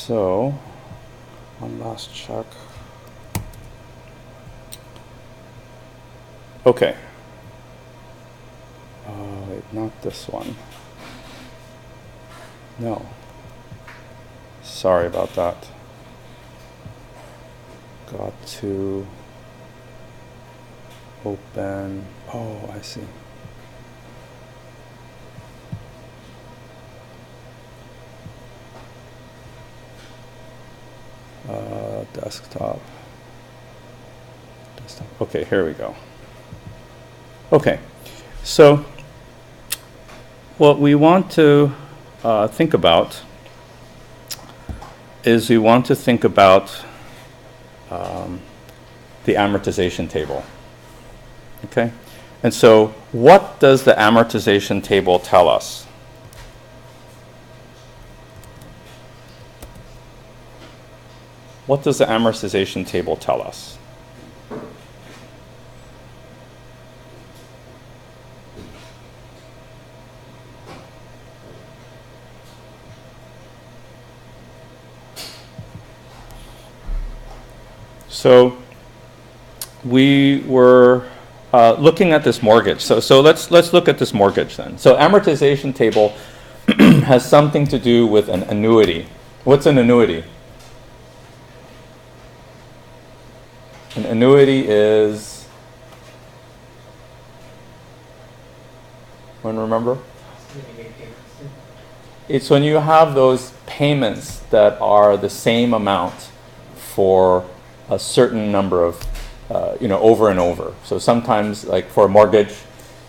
So, one last check. Okay. Wait, not this one. No. Sorry about that. Got to open. Oh, I see. Desktop. Okay, here we go. Okay, so what we want to think about is we want to think about the amortization table. Okay, and so what does the amortization table tell us? What does the amortization table tell us? So we were looking at this mortgage. So let's look at this mortgage then. So amortization table has something to do with an annuity. What's an annuity? An annuity is, anyone remember? It's when you have those payments that are the same amount for a certain number of, over and over. So sometimes, like for a mortgage,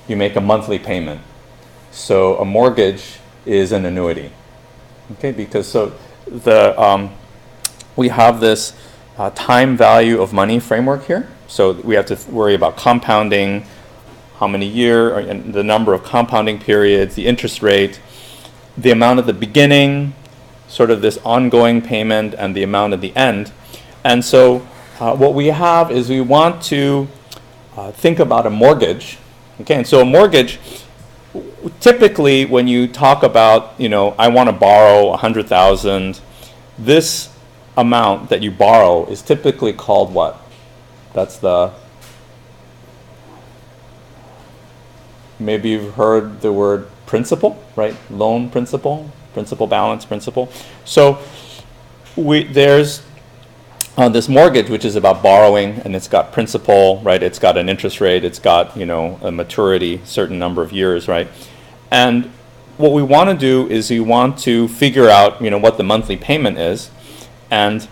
you make a monthly payment. So a mortgage is an annuity. Okay, because so we have this time value of money framework here. So we have to worry about compounding, how many and the number of compounding periods, the interest rate, the amount at the beginning, sort of this ongoing payment, and the amount at the end. And so what we have is we want to think about a mortgage. Okay, and so a mortgage, typically when you talk about, I want to borrow 100,000, this amount that you borrow is typically called what? That's maybe you've heard the word principal, right? Loan principal, principal balance principal. So there's this mortgage, which is about borrowing, and it's got principal, right? It's got an interest rate, it's got, a maturity, certain number of years, right? And what we want to do is we want to figure out, what the monthly payment is, and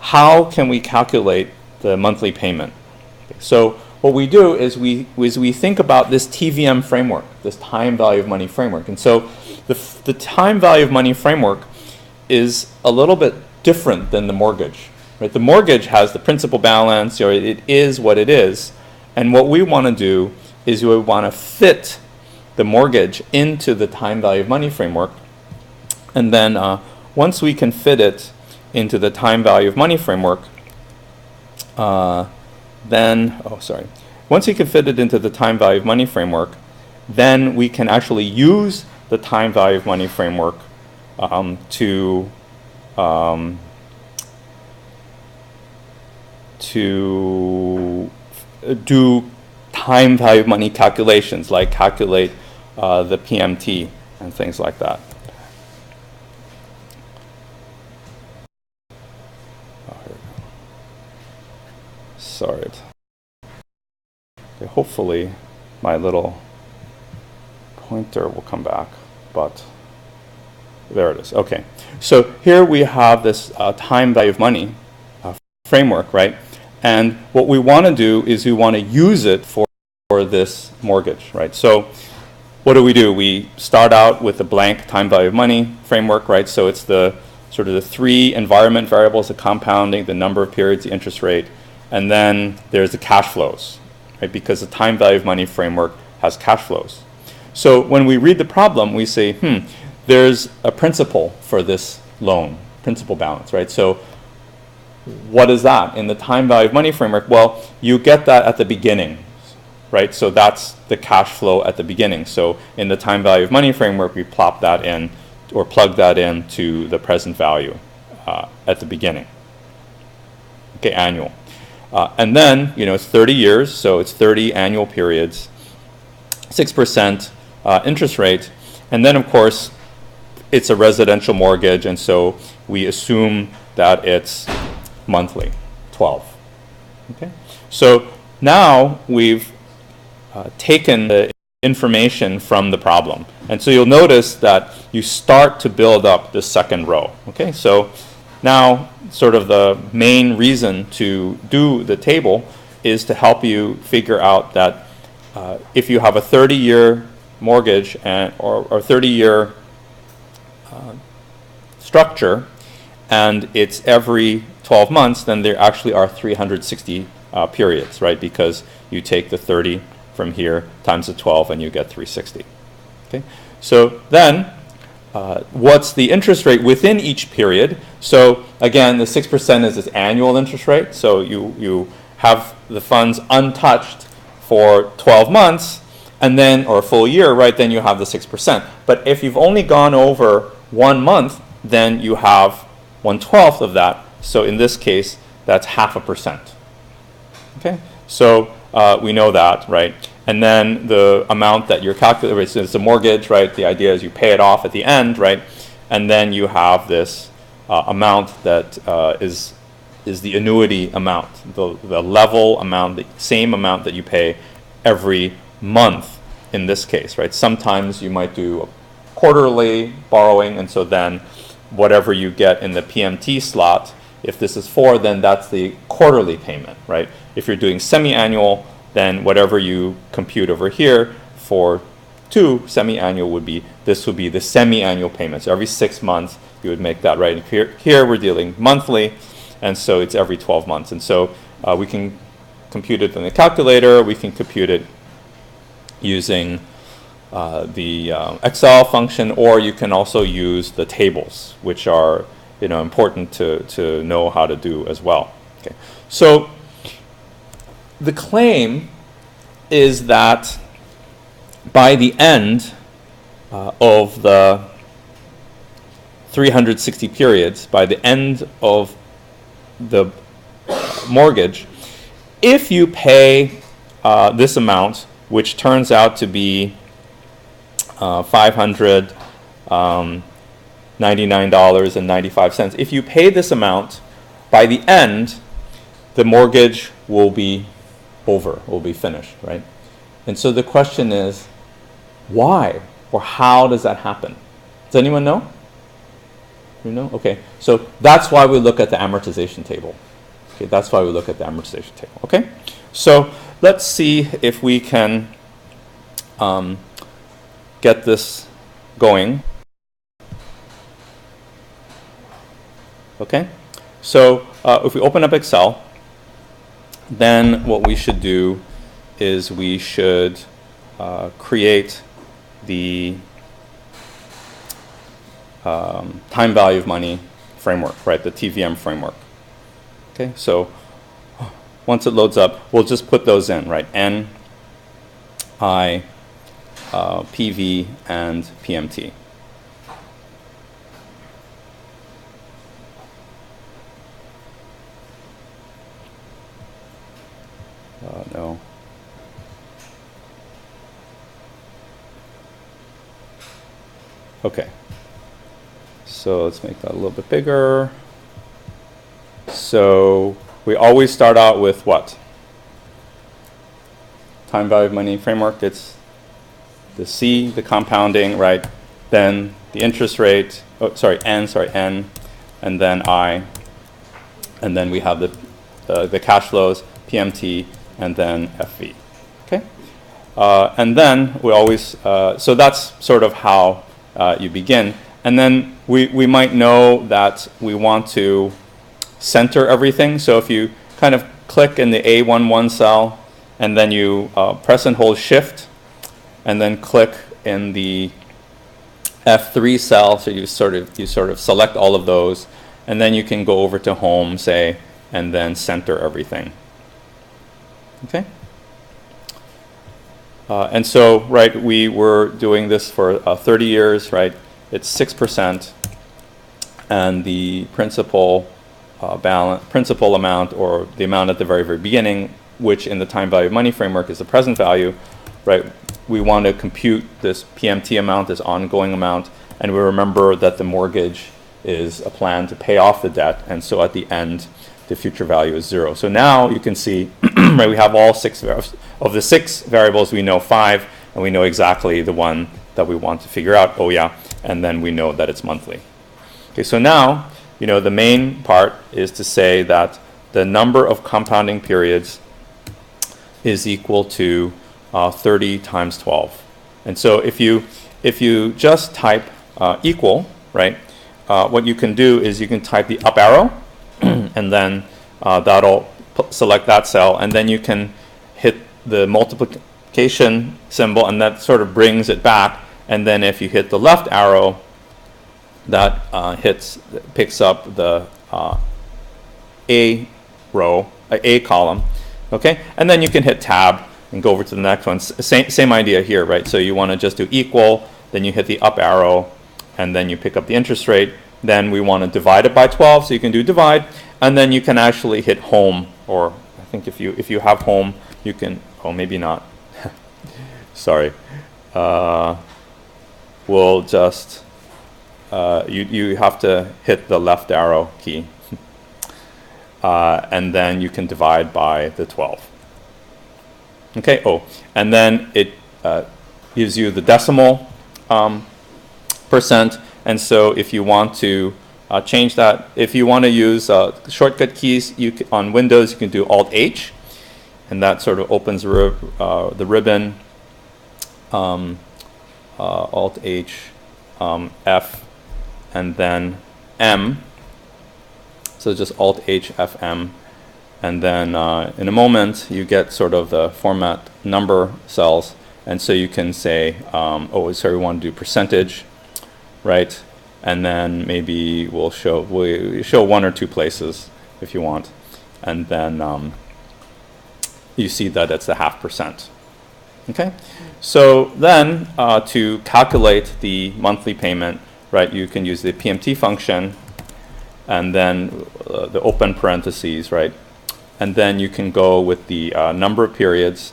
how can we calculate the monthly payment. So what we do is we think about this TVM framework, this time value of money framework. And so the time value of money framework is a little bit different than the mortgage. Right? The mortgage has the principal balance, it is what it is. And what we want to do is we want to fit the mortgage into the time value of money framework. And then once we can fit it into the time value of money framework, once we can fit it into the time value of money framework, then we can actually use the time value of money framework to do time value of money calculations, like calculate the PMT and things like that. Sorry. Okay, hopefully my little pointer will come back, but there it is. Okay, so here we have this time value of money framework, right? And what we want to do is we want to use it for this mortgage, right? So what do? We start out with a blank time value of money framework, right? So it's the sort of the three environment variables, the compounding, the number of periods, the interest rate, and then there's the cash flows, right? Because the time value of money framework has cash flows. So when we read the problem, we say, there's a principal for this loan, principal balance, right? So what is that? In the time value of money framework, well, you get that at the beginning, right? So that's the cash flow at the beginning. So in the time value of money framework, we plop that in or plug that into the present value at the beginning. Okay, annual. And then, it's 30 years, so it's 30 annual periods, 6% interest rate, and then, of course, it's a residential mortgage, and so we assume that it's monthly, 12. Okay, so now we've taken the information from the problem, and so you'll notice that you start to build up the second row. Okay, so now sort of the main reason to do the table is to help you figure out that if you have a 30-year mortgage or 30-year structure, and it's every 12 months, then there actually are 360 periods, right? Because you take the 30 from here times the 12 and you get 360. Okay, so then what's the interest rate within each period? So again, the 6% is this annual interest rate. So you have the funds untouched for 12 months, and then, or a full year, right, then you have the 6%. But if you've only gone over 1 month, then you have 1/12 of that. So in this case, that's 0.5%. Okay, so we know that, right? And then the amount that you're calculating, so it's a mortgage, right? The idea is you pay it off at the end, right? And then you have this amount that is the annuity amount, the level amount, the same amount that you pay every month in this case, right? Sometimes you might do a quarterly borrowing, and so then whatever you get in the PMT slot, if this is 4, then that's the quarterly payment, right? If you're doing semi-annual, then whatever you compute over here for 2 semi-annual would be the semi-annual payment. So every 6 months you would make that, right? And here we're dealing monthly, and so it's every 12 months. And so we can compute it in the calculator. We can compute it using the Excel function, or you can also use the tables, which are important to know how to do as well. Okay, so the claim is that by the end of the 360 periods, by the end of the mortgage, if you pay this amount, which turns out to be $599.95, if you pay this amount, by the end, the mortgage will be over, will be finished, right? And so the question is, why or how does that happen? Does anyone know? You know? Okay, so that's why we look at the amortization table. Okay, that's why we look at the amortization table. Okay, so let's see if we can get this going. Okay, so if we open up Excel, then what we should do is we should create the time value of money framework, right? The TVM framework. Okay, so once it loads up, we'll just put those in, right? N, I, PV, and PMT. No. Okay. So let's make that a little bit bigger. So we always start out with what? Time value of money framework. It's the C, the compounding, right? Then the interest rate. Oh, sorry, N, and then I, and then we have the cash flows, PMT, and then FV. Okay, and then we always. So that's sort of how you begin, and then we might know that we want to center everything. So if you kind of click in the A11 cell, and then you press and hold Shift, and then click in the F3 cell, so you sort of select all of those, and then you can go over to Home, say, and then center everything. Okay. And so, right, we were doing this for 30 years, right? it's 6%, and the principal principal amount, or the amount at the very, very beginning, which in the time value of money framework is the present value, right? We want to compute this PMT amount, this ongoing amount, and we remember that the mortgage is a plan to pay off the debt, and so at the end, the future value is 0. So now you can see, right, we have all 6 of the 6 variables, we know 5, and we know exactly the one that we want to figure out. Oh yeah, and then we know that it's monthly. Okay, so now, you know, the main part is to say that the number of compounding periods is equal to 30 times 12. And so if you just type equal, right, what you can do is you can type the up arrow, and then that'll select that cell, and then you can hit the multiplication symbol, and that sort of brings it back. And then if you hit the left arrow, that picks up the A row, A column, okay? And then you can hit tab and go over to the next one. Same idea here, right? So you want to just do equal, then you hit the up arrow, and then you pick up the interest rate. Then we want to divide it by 12, so you can do divide, and then you can actually hit home, or I think if you have home, you can, oh, maybe not. Sorry. We'll just, you have to hit the left arrow key, and then you can divide by the 12. Okay, oh, and then it gives you the decimal percent, and so if you want to change that, if you want to use shortcut keys, on Windows you can do Alt-H, and that sort of opens the ribbon, Alt-H, F, and then M, so just Alt-H, F, M, and then in a moment you get sort of the format number cells, and so you can say, oh, sorry, we want to do percentage, right? And then maybe we'll show 1 or 2 places if you want, and then you see that it's the 0.5%. Okay, so then to calculate the monthly payment, right, you can use the PMT function, and then the open parentheses, right, and then you can go with the number of periods.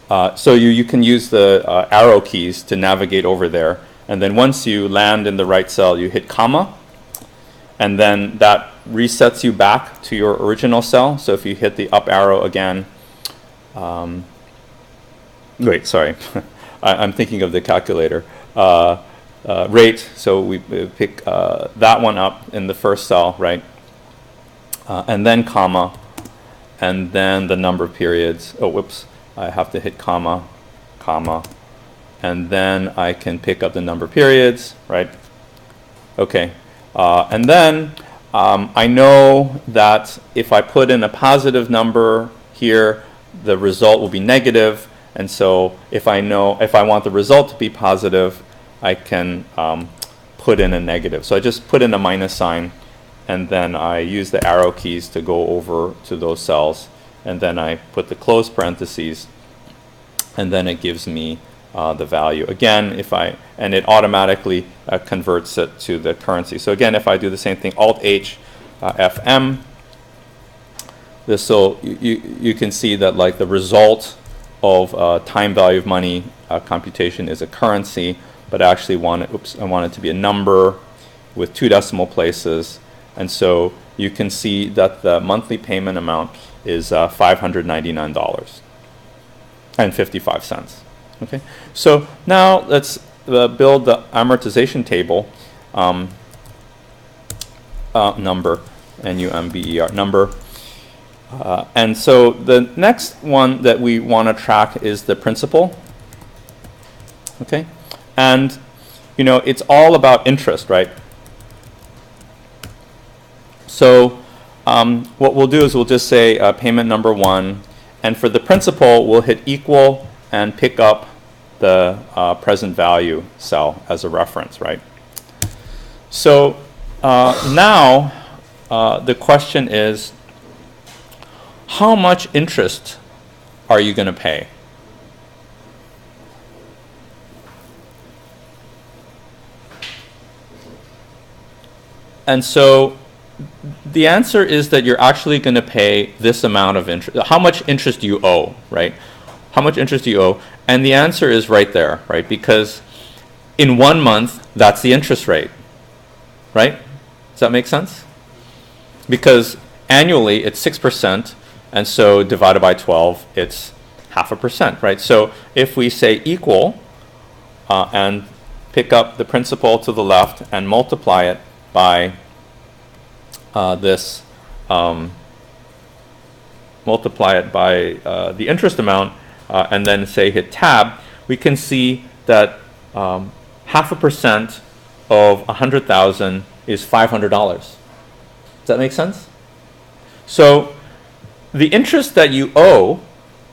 So you can use the arrow keys to navigate over there, and then once you land in the right cell, you hit comma, and then that resets you back to your original cell. So if you hit the up arrow again, wait, sorry, I'm thinking of the calculator. Rate, so we pick that one up in the first cell, right? And then comma, and then the number of periods. Oh, whoops, I have to hit comma, comma, and then I can pick up the number of periods, right? Okay, and then I know that if I put in a positive number here, the result will be negative. And so if I want the result to be positive, I can put in a negative. So I just put in a minus sign, and then I use the arrow keys to go over to those cells, and then I put the close parentheses, and then it gives me the value. Again, and it automatically converts it to the currency. So again, if I do the same thing, Alt-H, FM, so you can see that like the result of time value of money computation is a currency, but I actually want it to be a number with 2 decimal places, and so you can see that the monthly payment amount is $599.55. Okay, so now let's build the amortization table number, NUMBER number. And so the next one that we want to track is the principal. Okay, and you know, it's all about interest, right? So what we'll do is we'll just say payment number 1, and for the principal we'll hit equal and pick up the present value cell as a reference, right? So now the question is, how much interest are you going to pay? And so the answer is that you're actually going to pay this amount of interest. How much interest do you owe, right? How much interest do you owe? And the answer is right there, right? Because in 1 month, that's the interest rate, right? Does that make sense? Because annually, it's 6%, and so divided by 12, it's 0.5%, right? So if we say equal, and pick up the principal to the left and multiply it by multiply it by the interest amount, and then say hit tab, we can see that 0.5% of 100,000 is $500. Does that make sense? So the interest that you owe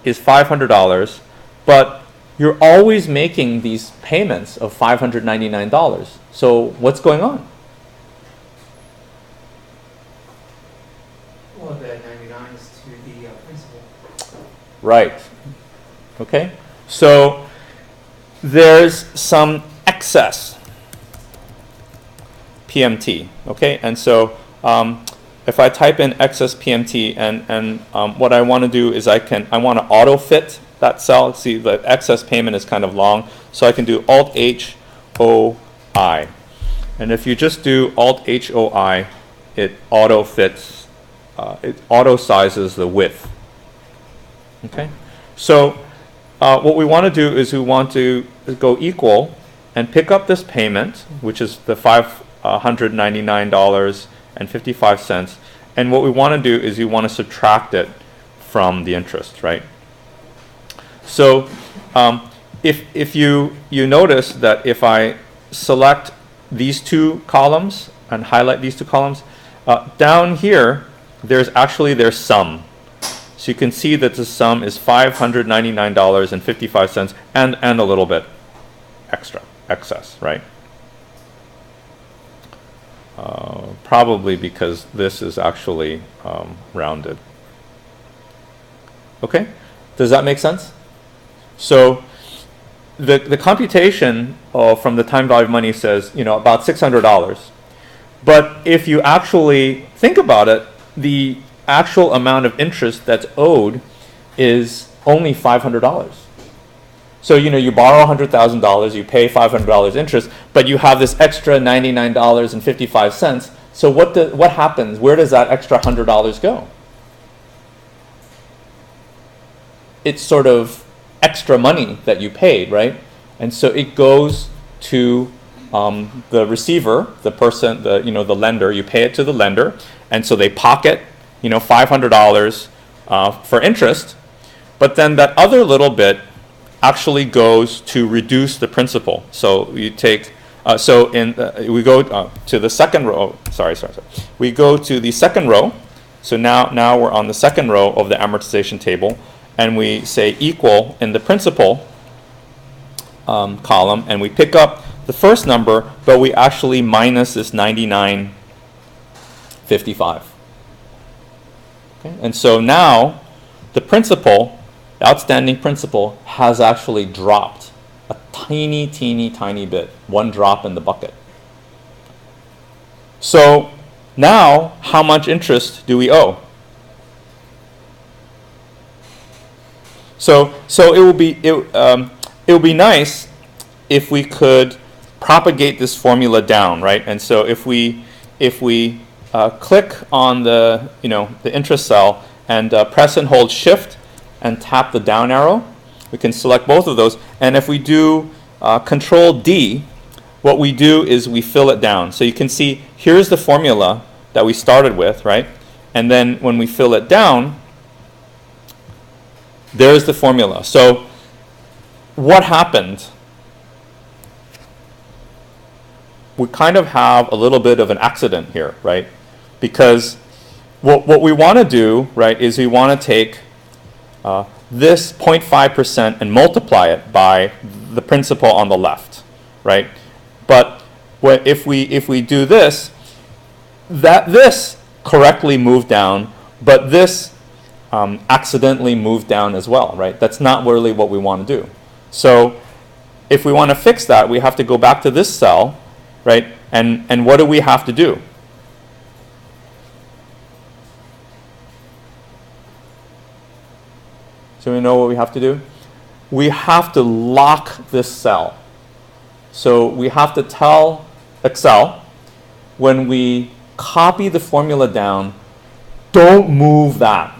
is $500, but you're always making these payments of $599. So what's going on? Well, the 99 is to the principal. Right. Okay. So there's some excess PMT. Okay. And so if I type in excess PMT, and what I want to do is I want to auto fit that cell. See, the excess payment is kind of long, so I can do Alt H O I, and if you just do Alt H O I, it auto fits. It auto sizes the width. Okay, so what we want to do is we want to go equal and pick up this payment, which is the $599.55, and what we want to do is we want to subtract it from the interest, right? So if you notice that if I select these two columns and highlight these two columns, down here there's actually their sum. So you can see that the sum is $599.55 and a little bit excess, right? Probably because this is actually rounded. Okay, does that make sense? So the computation from the time value of money says, about $600. But if you actually think about it, the actual amount of interest that's owed is only $500. So, you borrow $100,000, you pay $500 interest, but you have this extra $99.55. So what happens? Where does that extra $100 go? It's sort of extra money that you paid, right? And so it goes to the receiver, the person, the lender. You pay it to the lender, and so they pocket, $500 for interest. But then that other little bit actually goes to reduce the principal. So you take, we go to the second row. Sorry. We go to the second row. So now we're on the second row of the amortization table. And we say equal in the principal column, and we pick up the first number, but we actually minus this 99.55. Okay? And so now the principal, the outstanding principal, has actually dropped a tiny bit, one drop in the bucket. So now how much interest do we owe? So it will be nice if we could propagate this formula down, right? And so if we click on the interest cell and press and hold Shift and tap the down arrow, we can select both of those. And if we do Control D, what we do is we fill it down. So you can see here's the formula that we started with, right? And then when we fill it down, there's the formula. So what happened? We kind of have a little bit of an accident here, right? Because what we want to do, right, is we want to take this 0.5% and multiply it by the principal on the left, right? But if we do this, this correctly moved down, but this accidentally moved down as well, right? That's not really what we want to do. So if we want to fix that, we have to go back to this cell, right? And what do we have to do? So we know what we have to do? We have to lock this cell. So we have to tell Excel, when we copy the formula down, don't move that.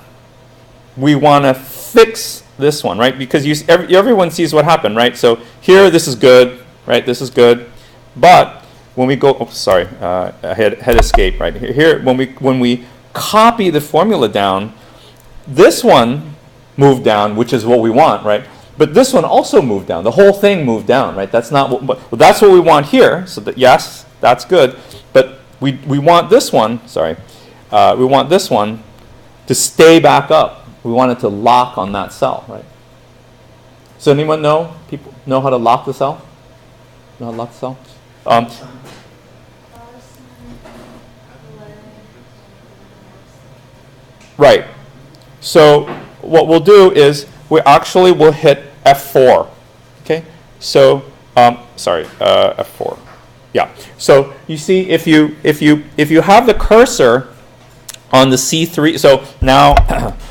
We want to fix this one, right? Because everyone sees what happened, right? So here, this is good, right? This is good. But when we go, oops, sorry, I had escape, right? Here, when we copy the formula down, this one moved down, which is what we want, right? But this one also moved down. The whole thing moved down, right? That's not what, well, that's what we want here. So that, yes, that's good. But we want this one, sorry, we want this one to stay back up. We want it to lock on that cell, right? So anyone know? People know how to lock the cell? Know how to lock the cell? Right. So what we'll do is we actually will hit F4. Okay. So sorry, F4. Yeah. So you see, if you have the cursor on the C3, so now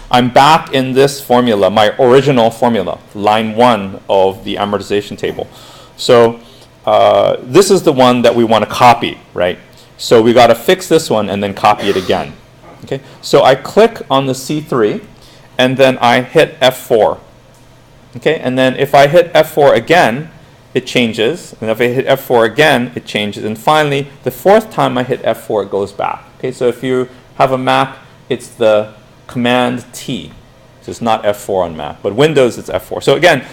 I'm back in this formula, my original formula, line 1 of the amortization table. So this is the one that we want to copy, right? So we got to fix this one and then copy it again. Okay. So I click on the C3 and then I hit F4. Okay. And then if I hit F4 again, it changes. And if I hit F4 again, it changes. And finally, the fourth time I hit F4, it goes back. Okay. So if you have a Mac, it's the Command T. So it's not F4 on Mac, but Windows, it's F4. So again,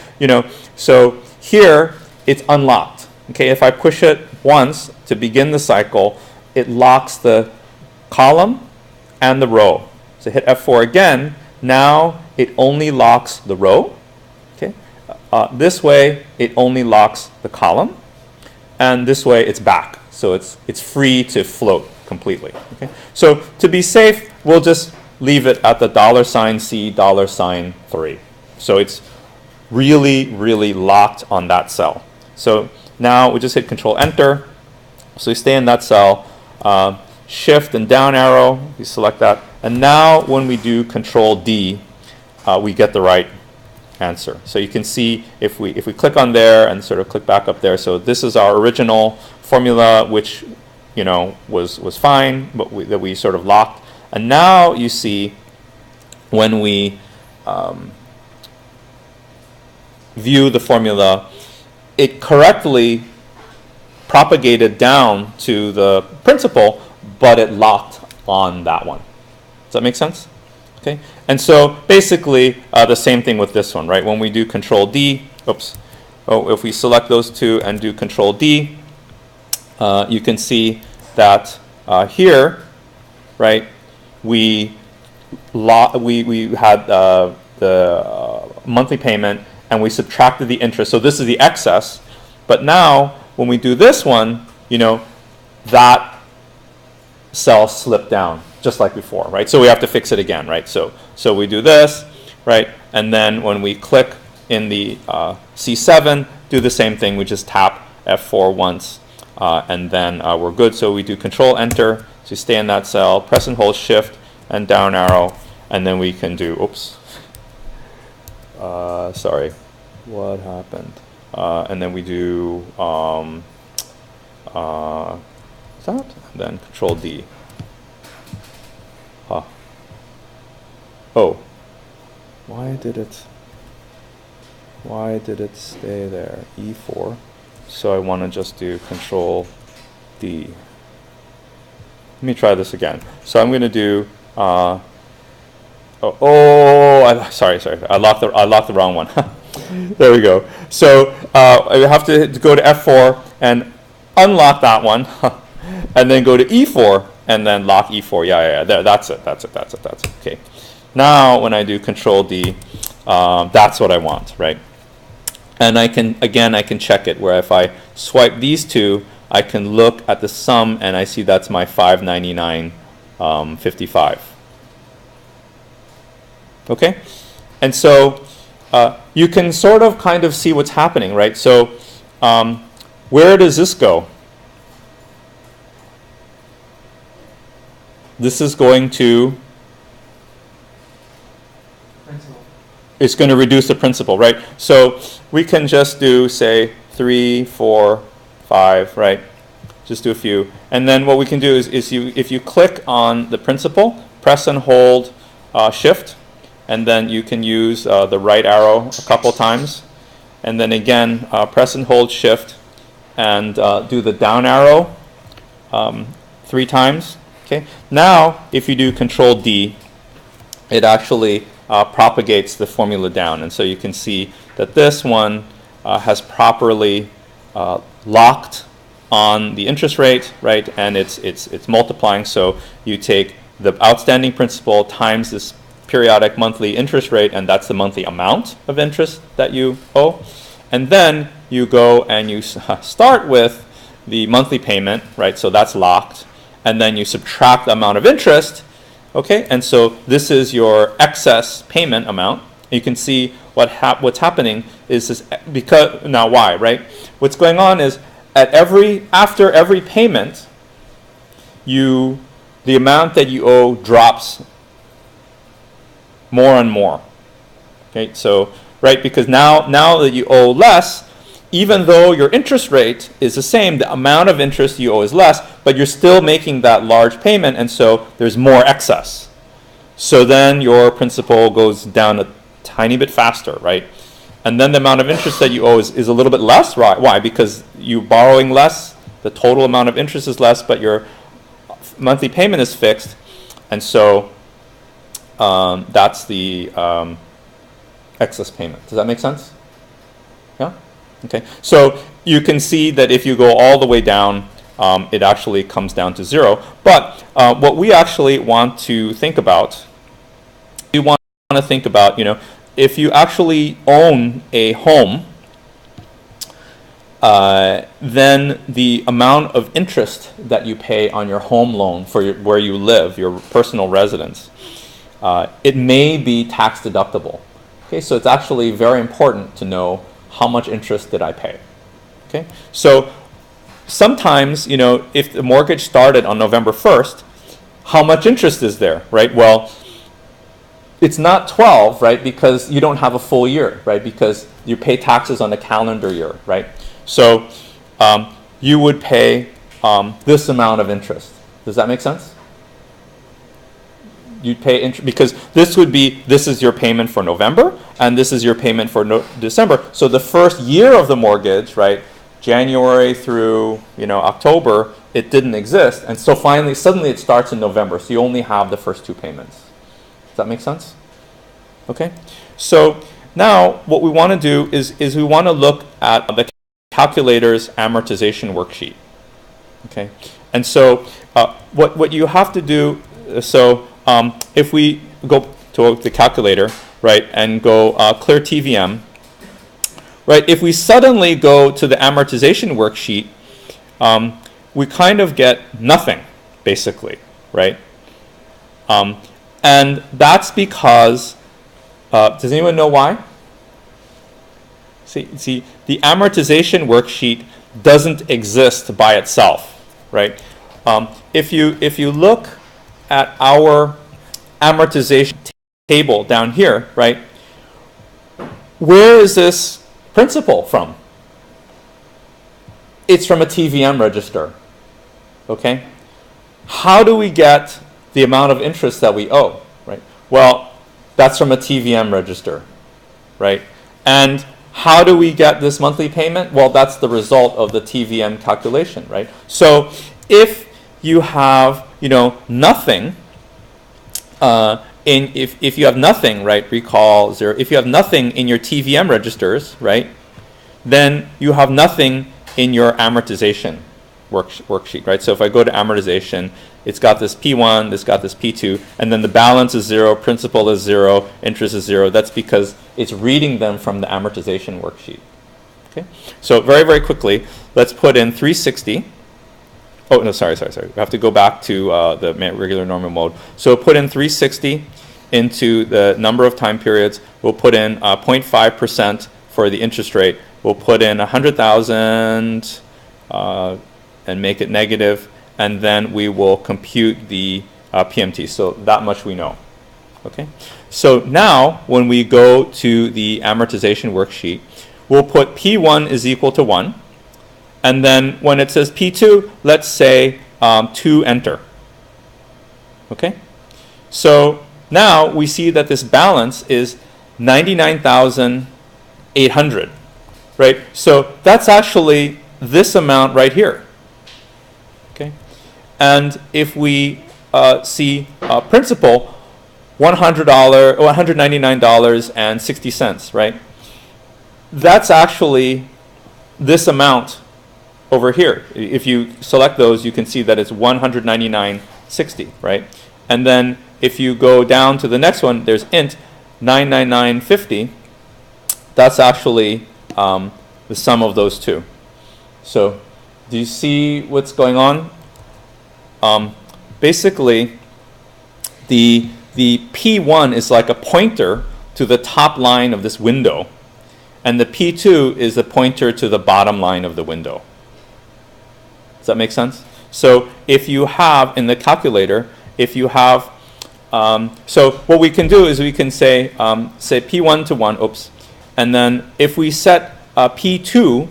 so here it's unlocked. Okay. If I push it once to begin the cycle, it locks the column and the row. So hit F4 again. Now it only locks the row. Okay. This way it only locks the column, and this way it's back. So it's free to float completely. Okay. So to be safe, we'll just leave it at the $C $3. So it's really, really locked on that cell. So now we just hit Control Enter. So we stay in that cell. Shift and down arrow, we select that. And now when we do Control D, we get the right answer. So you can see if we click on there and sort of click back up there. So this is our original formula, which was fine, but that we sort of locked. And now you see when we view the formula, it correctly propagated down to the principal, but it locked on that one. Does that make sense? Okay. And so basically the same thing with this one, right? When we do Control D, if we select those two and do Control D, you can see that here, right, we had the monthly payment and we subtracted the interest. So this is the excess. But now when we do this one, that cell slipped down just like before, right? So we have to fix it again, right? So we do this, right? And then when we click in the C7, do the same thing. We just tap F4 once, and then we're good. So we do Control Enter to stay in that cell, press and hold Shift and down arrow, and then we can do, sorry, what happened? And then we do that, and then Control D. Oh, why did it stay there? E4. So I want to just do Control D. Let me try this again. So I'm going to do. Sorry. I locked the wrong one. There we go. So I have to go to F4 and unlock that one, and then go to E4 and then lock E4. Yeah. There. That's it. Okay. Now when I do Control D, that's what I want, right? And I can check it where if I swipe these two, I can look at the sum and I see that's my $599.55. Okay, and so you can sort of kind of see what's happening, right? So where does this go? This is going to it's going to reduce the principal, right? So we can just do, say, 3, 4, 5, right? Just do a few. And then what we can do is if you click on the principal, press and hold shift, and then you can use the right arrow a couple times. And then again, press and hold shift and do the down arrow 3 times. Okay. Now, if you do Control D, it actually propagates the formula down. And so you can see that this one has properly locked on the interest rate, right? And it's multiplying. So you take the outstanding principal times this periodic monthly interest rate, and that's the monthly amount of interest that you owe. And then you go and you start with the monthly payment, right? So that's locked. And then you subtract the amount of interest, okay? And so this is your excess payment amount. You can see what's happening is this, because now why, right? What's going on is after every payment, the amount that you owe drops more and more. Okay, so right, because now that you owe less, even though your interest rate is the same, the amount of interest you owe is less, but you're still making that large payment, and so there's more excess. So then your principal goes down a tiny bit faster, right? And then the amount of interest that you owe is a little bit less, right? Why? Because you're borrowing less, the total amount of interest is less, but your monthly payment is fixed, and so that's the excess payment. Does that make sense? Yeah? Okay. So you can see that if you go all the way down, it actually comes down to 0. But what we actually want to think about, if you actually own a home, then the amount of interest that you pay on your home loan for where you live, your personal residence, it may be tax deductible. Okay, so it's actually very important to know how much interest did I pay. Okay, so sometimes, if the mortgage started on November 1st, how much interest is there, right? Well, it's not 12, right, because you don't have a full year, right, because you pay taxes on the calendar year, right? So you would pay this amount of interest. Does that make sense? You'd pay interest because this is your payment for November, and this is your payment for December. So the first year of the mortgage, right, January through October, it didn't exist, and so suddenly it starts in November. So you only have the first 2 payments. Does that make sense? Okay. So now what we want to do is we want to look at the calculator's amortization worksheet. Okay. And so what you have to do, if we go to the calculator, right, and go clear TVM, right, if we suddenly go to the amortization worksheet, we kind of get nothing, basically, right? And that's because, does anyone know why? See, the amortization worksheet doesn't exist by itself, right? If you look at our amortization table down here, right, where is this principal from? It's from a TVM register, okay? How do we get the amount of interest that we owe, right? Well, that's from a TVM register, right? And how do we get this monthly payment? Well, that's the result of the TVM calculation, right? So if you have, nothing, if you have nothing, right, recall 0, if you have nothing in your TVM registers, right, then you have nothing in your amortization worksheet, right? So if I go to amortization, it's got this P1, it's got this P2, and then the balance is 0, principal is 0, interest is 0. That's because it's reading them from the amortization worksheet. Okay. So very, very quickly, let's put in 360. Oh, no, sorry. We have to go back to the regular normal mode. So put in 360 into the number of time periods. We'll put in 0.5% for the interest rate. We'll put in 100,000 and make it negative, and then we will compute the PMT. So that much we know. Okay, so now when we go to the amortization worksheet, we'll put P1 is equal to 1, and then when it says P2, let's say 2 enter. Okay, so now we see that this balance is 99,800, right? So that's actually this amount right here. Okay, and if we see principal, $199.60, right? That's actually this amount over here. If you select those, you can see that it's $199.60, right? And then if you go down to the next one, there's int 999.50. That's actually the sum of those two. So do you see what's going on? Basically, the P1 is like a pointer to the top line of this window, and the P2 is a pointer to the bottom line of the window. Does that make sense? So if you have in the calculator, if you have, so what we can do is we can say P1 to 1, oops, and then if we set P2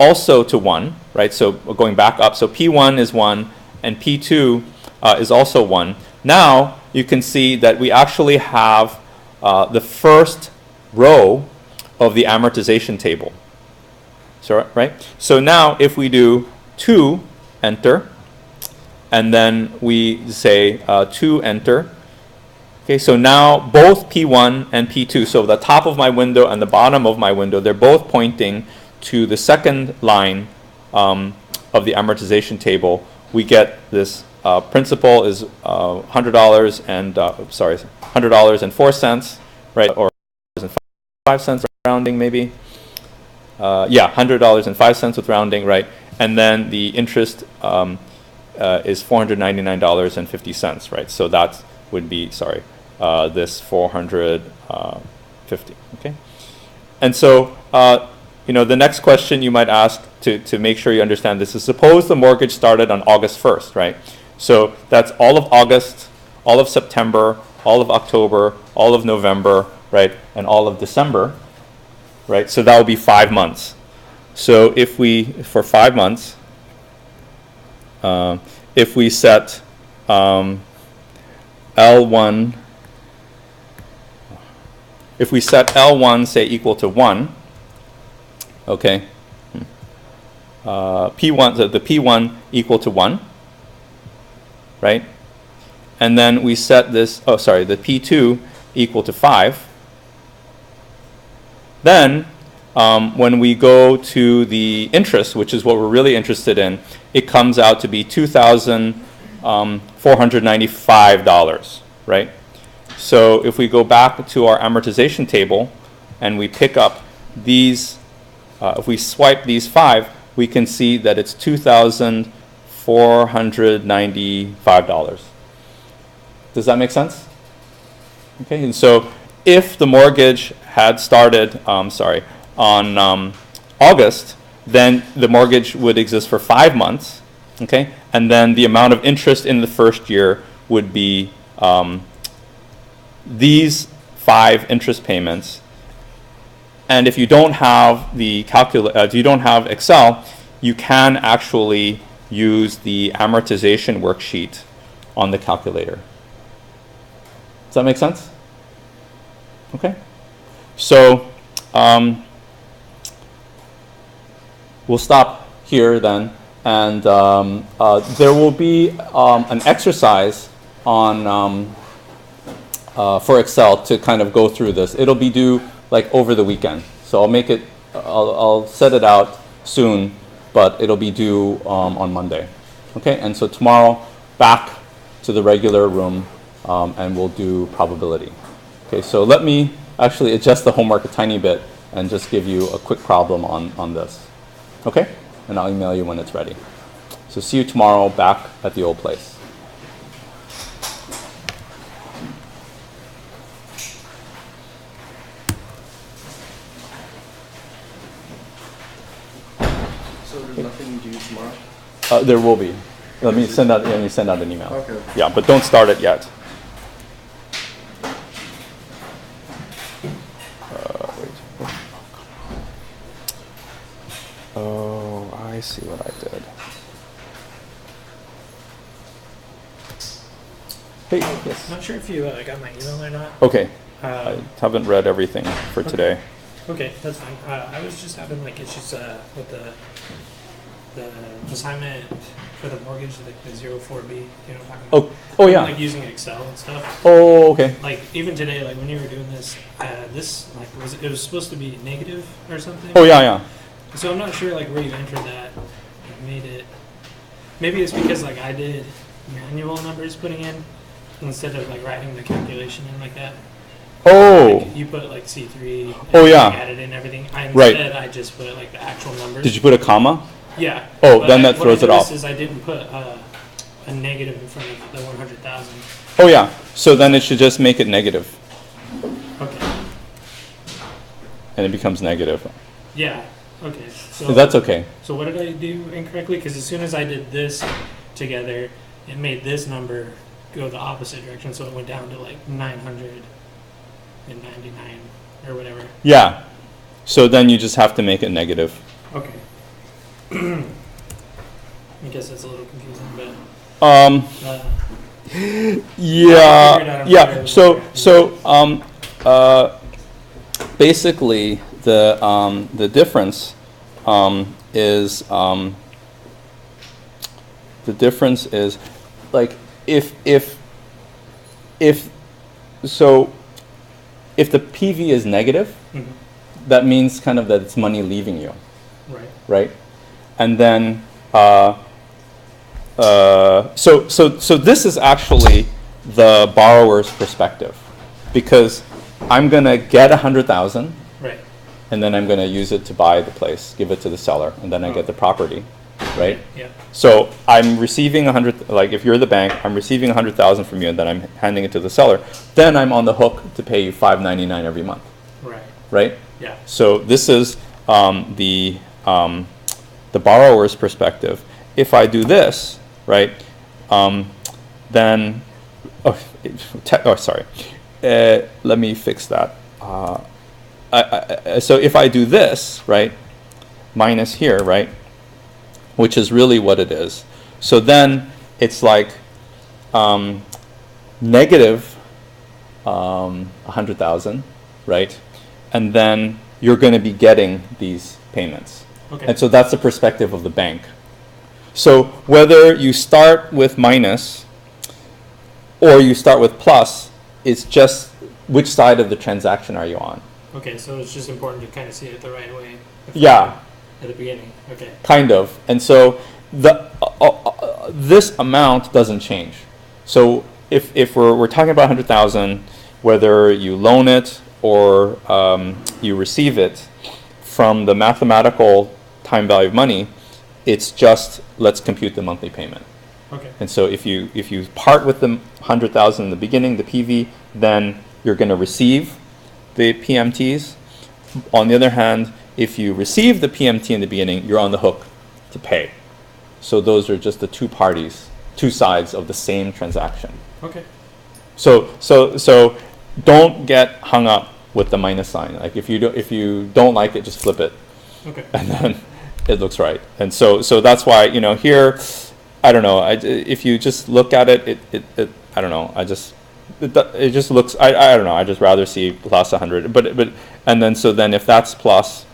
also to 1, right? So going back up, so P1 is 1 and P2 is also 1. Now you can see that we actually have the first row of the amortization table. So, right? So now if we do 2 enter, and then we say 2 enter. Okay, so now both P1 and P2, so the top of my window and the bottom of my window, they're both pointing to the second line of the amortization table. We get this principal is $100 and $100.04, right? Or $1.05 rounding maybe. Yeah, $100.05 with rounding, right? And then the interest is $499.50, right? So that would be, this 450, okay? And so, the next question you might ask to make sure you understand this is, suppose the mortgage started on August 1st, right? So that's all of August, all of September, all of October, all of November, right? And all of December, right? So that would be 5 months. So if we, for 5 months, if we set L1, if we set L1, say, equal to 1, okay, P1, so the P1 equal to 1, right? And then we set this, the P2 equal to 5. Then, when we go to the interest, which is what we're really interested in, it comes out to be $2,495, right? So if we go back to our amortization table and we pick up these, if we swipe these 5, we can see that it's $2,495. Does that make sense? Okay, and so if the mortgage had started, on August, then the mortgage would exist for 5 months, okay? And then the amount of interest in the first year would be these 5 interest payments. And if you don't have the if you don't have Excel, you can actually use the amortization worksheet on the calculator. Does that make sense? Okay. So we'll stop here then, and there will be an exercise on for Excel to kind of go through this. It'll be due like over the weekend, so I'll make it. I'll set it out soon, but it'll be due on Monday. Okay, and so tomorrow back to the regular room, and we'll do probability. Okay, so let me actually adjust the homework a tiny bit and just give you a quick problem on this. Okay? And I'll email you when it's ready. So see you tomorrow back at the old place. So there's nothing due tomorrow? There will be. Let me send out an email. Okay. Yeah, but don't start it yet. I see what I did. Hey, yes. Not sure if you got my email or not. Okay, I Um, haven't read everything for Okay. today. okay, that's fine. I was just having like issues with the assignment for the mortgage, like the 04B. You know what I'm talking about? Oh yeah. Like using Excel and stuff. Oh, okay. Like even today, like when you were doing this, this like it was supposed to be negative or something. Oh yeah, yeah. So I'm not sure like where you entered that. It made it. Maybe it's because like I did manual numbers putting in instead of like writing the calculation in like that. Oh, Like, you put like C3. Oh, and, yeah. like, added in everything. Right. Instead, I just put like the actual numbers. did you put a comma? Yeah. Oh, But then that what throws I it off. noticed is I didn't put a negative in front of the 100,000. Oh yeah. So then it should just make it negative, Okay. and it becomes negative. Yeah. Okay. So That's okay. So what did I do incorrectly? Because as soon as I did this together, it made this number go the opposite direction. So it went down to like 999 or whatever. Yeah. So then you just have to make it negative. Okay. I guess that's a little confusing, but Yeah. out Yeah. where- Basically the difference is like if the PV is negative, Mhm. that means kind of that it's money leaving you, Right. right? And then so this is actually the borrower's perspective, because I'm gonna get 100,000, Right. and then I'm gonna use it to buy the place, give it to the seller, and then I get the property, right? Yeah. So I'm receiving 100, like if you're the bank, I'm receiving 100,000 from you, and then I'm handing it to the seller. Then I'm on the hook to pay you $5.99 every month, Right. right? Yeah. So this is the borrower's perspective. If I do this, right, then sorry, let me fix that. So if I do this, right, minus here, right, which is really what it is. So then it's like negative 100,000, right, and then you're going to be getting these payments. Okay. And so that's the perspective of the bank. So whether you start with minus or you start with plus, it's just which side of the transaction are you on. Okay. So it's just important to kind of see it the right way. Yeah, At the beginning. Okay. kind of. And so this amount doesn't change. So if we're talking about 100,000, whether you loan it or you receive it, from the mathematical time value of money, it's just let's compute the monthly payment. Okay. And so if you part with the 100,000 in the beginning, the PV, then you're going to receive the PMTs. On the other hand, if you receive the PMT in the beginning, you're on the hook to pay. So those are just the two parties, two sides of the same transaction. Okay. So don't get hung up with the minus sign. Like if you don't like it, just flip it, Okay. and then it looks right. And so that's why here, I don't know. If you just look at it, I don't know. It just looks. I don't know. I just rather see plus 100. But and then if that's plus,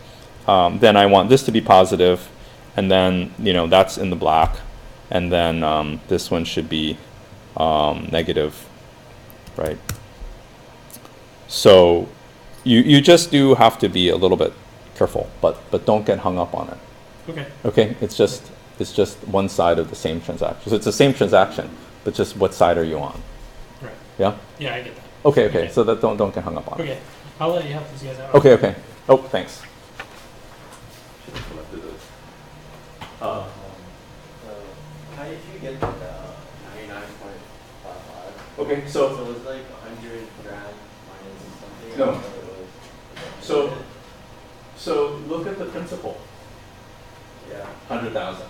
then I want this to be positive, and then that's in the black, and then this one should be negative, right? So you just do have to be a little bit careful, but don't get hung up on it. Okay. Okay, it's just one side of the same transaction. So it's the same transaction, but just what side are you on? Right. Yeah. Yeah, I get that. Okay. Okay. So that don't get hung up on it. Okay. I'll let you help these guys out. Okay. Oh, thanks. How did you get the 99.55? Okay, So it was like 100 grand minus something? No. Or it was- So look at the principal, Yeah. 100,000.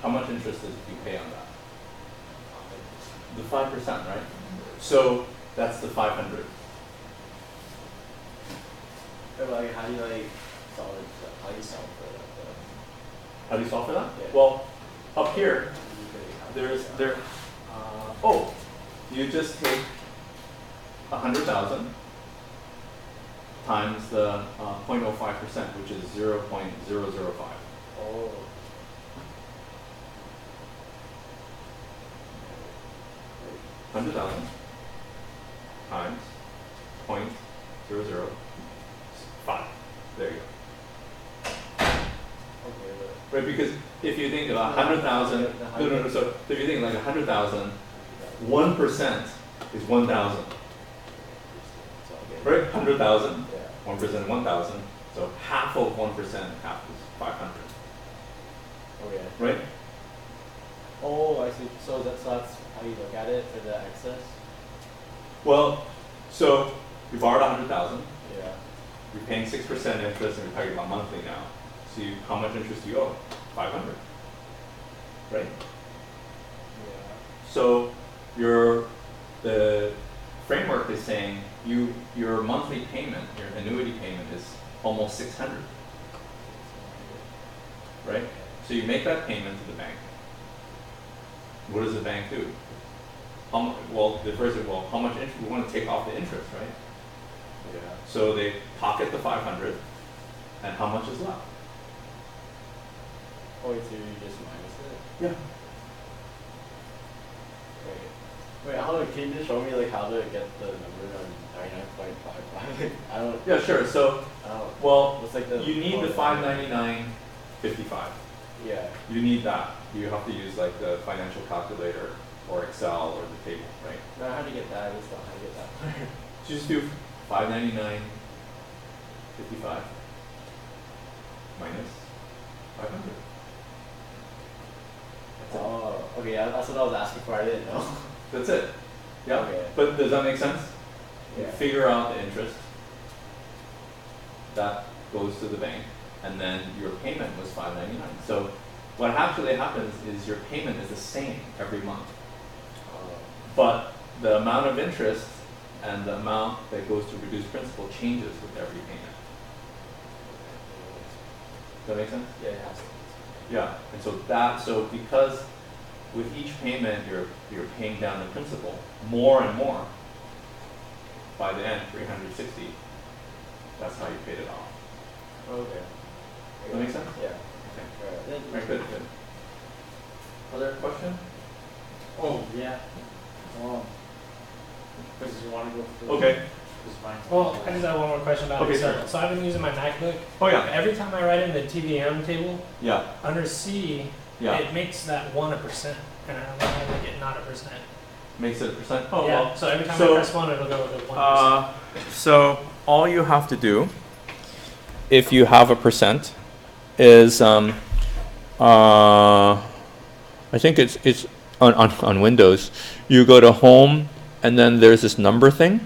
How much interest did you pay on that? The 5%, right? So that's the 500. Or like, how do you like solve it? How do you solve for that How do you solve for that? Yeah. Well, up here, you just take 100,000 times the 0.05%, which is 0.005. Oh. 100,000 times 0.005. There you go. Okay. Right, because if you think about 100,000, no. So if you think like 100,000, 1% is 1,000. Right, 100,000. Yeah. 1% 1,000. So half of 1%, half is 500. Okay. Right? Oh, I see. So that's how you look at it for the excess? Well, so you borrowed 100,000. Yeah. You're paying 6% interest, and we're talking about monthly now. So how much interest do you owe? 500. Right? Yeah. So the framework is saying your monthly payment, your annuity payment is almost 600. Right? So you make that payment to the bank. What does the bank do? How much interest? We want to take off the interest, right? Yeah. So they pocket the 500, and how much is left? Oh, wait, so you just minus it? Yeah. Wait, can you just show me like how to get the number on 99.55? I don't. Yeah, sure. So, I don't. well, What's like the you need the 599.55. Yeah. You need that. You have to use like the financial calculator or Excel or the table, right? No, how to get that? I just don't know how to get that. So you just do 599.55 minus 500. That's it. Oh, okay. Yeah, that's what I was asking for. I didn't know. That's it. Yeah. Okay. But does that make sense? You Yeah. figure out the interest that goes to the bank, and then your payment was 599. So what actually happens is your payment is the same every month, but the amount of interest and the amount that goes to reduced principal changes with every payment. Does that make sense? Yeah, it has to. Yeah. And so because with each payment you're paying down the principal more and more. By the end, 360. That's how you paid it off. Okay. Does that make sense? Yeah. Okay. Alright. Very good. Other question? Oh, yeah. Because you want to go first? Okay. Just fine. Well, I just have one more question about Okay, Excel. sure. So I've been using my MacBook. Oh yeah. Every time I write in the TVM table, Yeah. under C, Yeah. it makes that 1 a percent. And I don't know how to get not a percent. Makes it a percent. Oh yeah, well. so every time so, I press 1, it'll go to 1%. So all you have to do, if you have a percent, is I think it's on Windows. You go to Home, and then there's this number thing,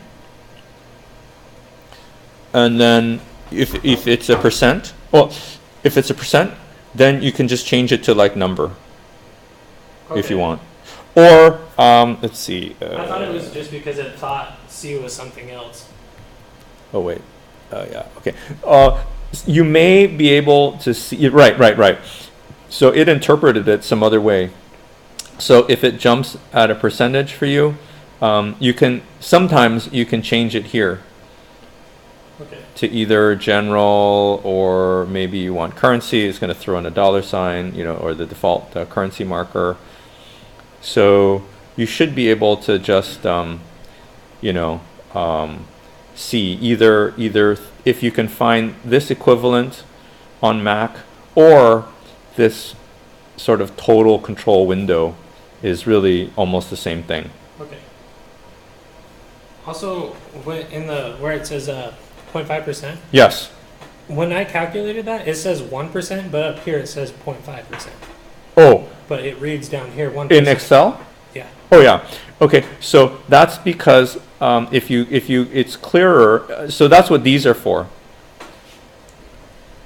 and then if it's a percent, then you can just change it to like number, if you Okay. want, or let's see. I thought it was just because it thought C was something else. Oh wait. Yeah. Okay. You may be able to see. Right. So it interpreted it some other way. So if it jumps at a percentage for you, sometimes you can change it here Okay. to either general, or maybe you want currency. It's going to throw in a $sign, or the default currency marker. So you should be able to just, see either if you can find this equivalent on Mac, or this sort of total control window is really almost the same thing. Okay. Also, where it says 0.5%, Yes. when I calculated that, it says 1%, but up here it says 0.5%. Oh, But it reads down here 1%. in Excel? Yeah. Oh yeah. Okay. So that's because it's clearer. So that's what these are for.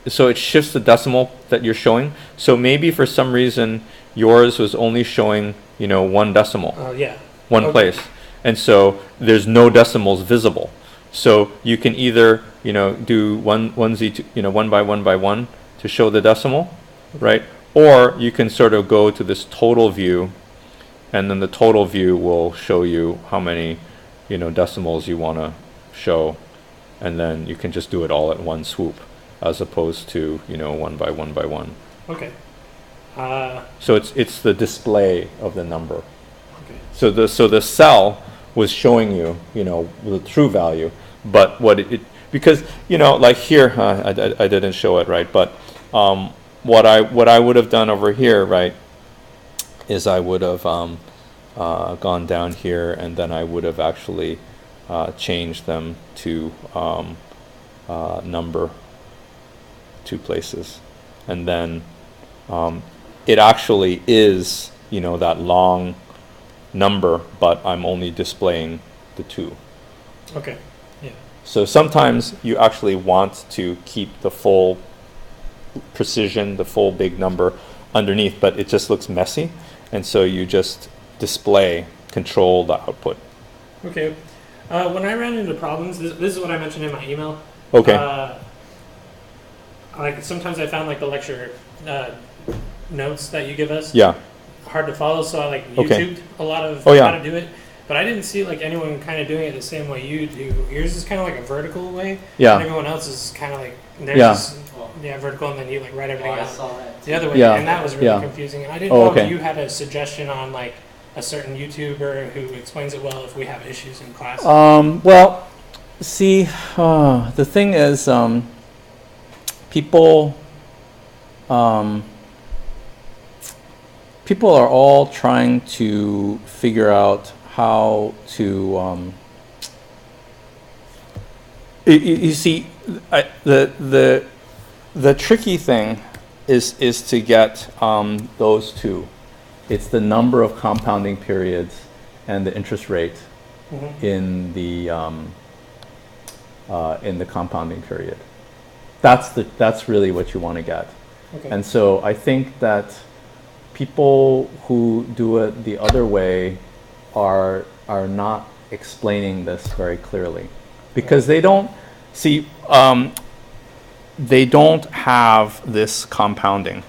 So it shifts the decimal that you're showing. So maybe for some reason yours was only showing, one decimal, Yeah. one Okay. place, and so there's no decimals visible. So you can either, do one by one to show the decimal, right? Or you can sort of go to this total view, and then the total view will show you how many, decimals you want to show, and then you can just do it all at one swoop, as opposed to, one by one by one. Okay. So it's the display of the number. Okay. So the cell was showing you, the true value, but because like here, I didn't show it right, but what I would have done over here, right, is I would have gone down here, and then I would have actually changed them to number 2 places, and then it actually is that long number, but I'm only displaying the 2. Okay. Yeah. So sometimes you actually want to keep the full precision, the full big number underneath, but it just looks messy, and so you just control the output. Okay. When I ran into problems, this is what I mentioned in my email. Okay. Like sometimes I found like the lecture notes that you give us Yeah. hard to follow, so I like Okay. YouTubed a lot of Oh, yeah. how to do it. But I didn't see like anyone kind of doing it the same way you do. Yours is kind of like a vertical way. Yeah. And everyone else is kind of like theirs Yeah. is, vertical, and then you like write everything Oh, I out saw that. the other way. Yeah. And that was really Yeah. confusing. And I didn't Oh, know okay. if you had a suggestion on like a certain YouTuber who explains it well if we have issues in class. Well, see, the thing is, people are all trying to figure out how to. You see, the tricky thing is to get those two. It's the number of compounding periods and the interest rate Mhm. in the compounding period. That's really what you want to get. Okay. And so I think that people who do it the other way are not explaining this very clearly, because they don't see they don't have this compounding.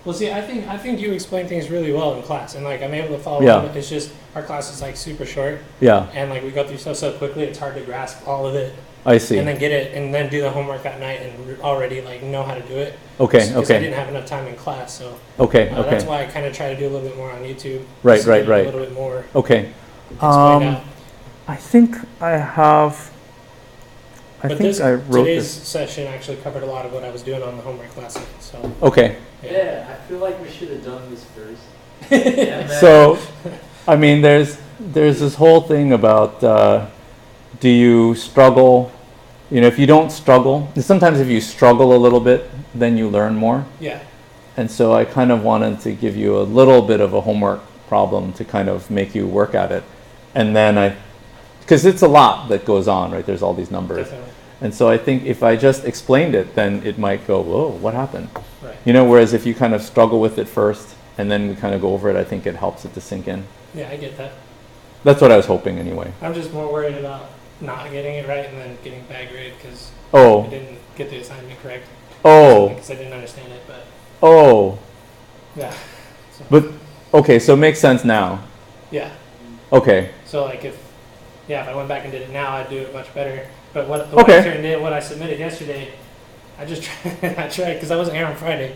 Well, see, I think you explain things really well in class, and like I'm able to follow. Yeah. Them. It's just our class is like super short, Yeah, and like we go through stuff so quickly, it's hard to grasp all of it, I see. and then get it, and then do the homework that night, and already like know how to do it. Okay, Because I okay, didn't have enough time in class, so okay, that's okay. why I kind of try to do a little bit more on YouTube. Right, just to right, get it right. A little bit more Okay. explained out. I think I have. I But think this I wrote today's this. session actually covered a lot of what I was doing on the homework lesson. So Okay. Yeah, I feel like we should have done this first. And then- So, I mean, there's this whole thing about do you struggle? If you don't struggle, sometimes if you struggle a little bit, then you learn more. yeah, And so I kind of wanted to give you a little bit of a homework problem to kind of make you work at it. And then because it's a lot that goes on, right? There's all these numbers. definitely. And so I think if I just explained it, then it might go, whoa, what happened? Right. Whereas if you kind of struggle with it first and then we kind of go over it, I think it helps it to sink in. Yeah, I get that. That's what I was hoping anyway. I'm just more worried about not getting it right and then getting bad grade because I Oh, didn't get the assignment correct. oh, Because I didn't understand it, but oh. yeah. So, But, okay, so it makes sense now. yeah. Okay, So like if I went back and did it now, I'd do it much better. But what Okay. I turned in, what I submitted yesterday, I just I tried because I wasn't here on Friday.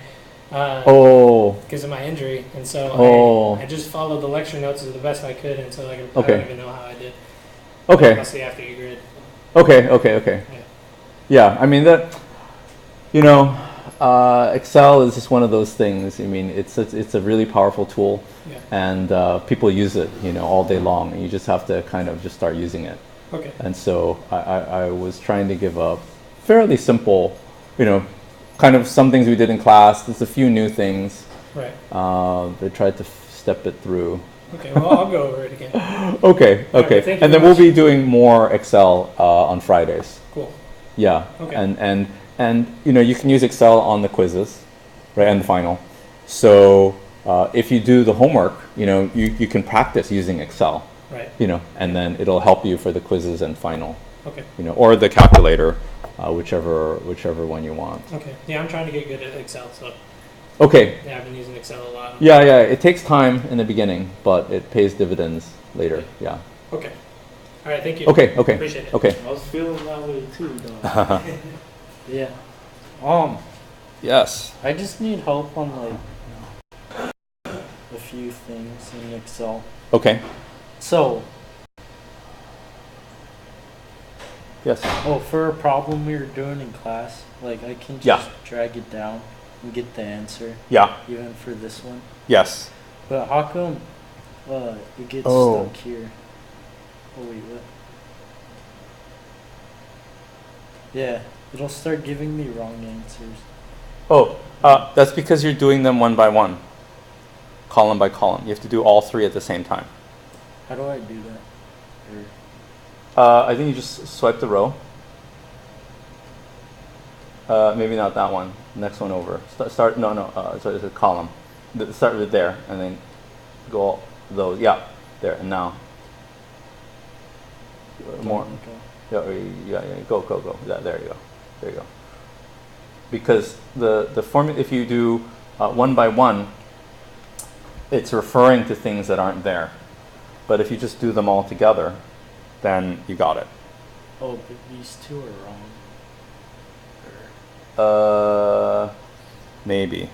oh, Because of my injury, and so Oh. I just followed the lecture notes as the best I could, and so like I Okay. don't even know how I did. okay, Mostly after you grid. okay, okay, okay. Yeah, I mean that, Excel is just one of those things. I mean, it's a really powerful tool, Yeah. and people use it, all day long, and you just have to kind of just start using it. Okay. And so I was trying to give a fairly simple, kind of some things we did in class. There's a few new things. Right. They tried to step it through. Okay. Well, I'll go over it again. Okay, All right, okay. thank you And then very we'll be doing more Excel on Fridays. Cool. Yeah. Okay. And you can use Excel on the quizzes, right, and the final. So if you do the homework, you can practice using Excel. Right. And then it'll help you for the quizzes and final, Okay. or the calculator, whichever one you want. Okay. Yeah, I'm trying to get good at Excel, so Okay. Yeah, I've been using Excel a lot. Yeah, yeah. It takes time in the beginning, but it pays dividends later. Yeah. Okay. All right. Thank you. Okay. Okay. Appreciate it. Okay. I was feeling that way too, though. Yeah. Yes. I just need help on like a few things in Excel. Okay. So, Yes. for a problem we were doing in class, like I can just Yeah. drag it down and get the answer, Yeah. even for this one. Yes. But how come it gets Oh. stuck here? Oh wait, what? Yeah, it'll start giving me wrong answers. Oh, that's because you're doing them one by one, column by column. You have to do all three at the same time. How do I do that? Or, I think you just swipe the row. Maybe not that one. Next one over. Start. No, no. So it's a column. Start with there, and then go all those. Yeah, there. And now more. Okay. Yeah. Go. Yeah, there you go. There you go. Because the formula, if you do one by one, it's referring to things that aren't there. But if you just do them all together, then you got it. Oh, but these two are wrong. Or, Maybe.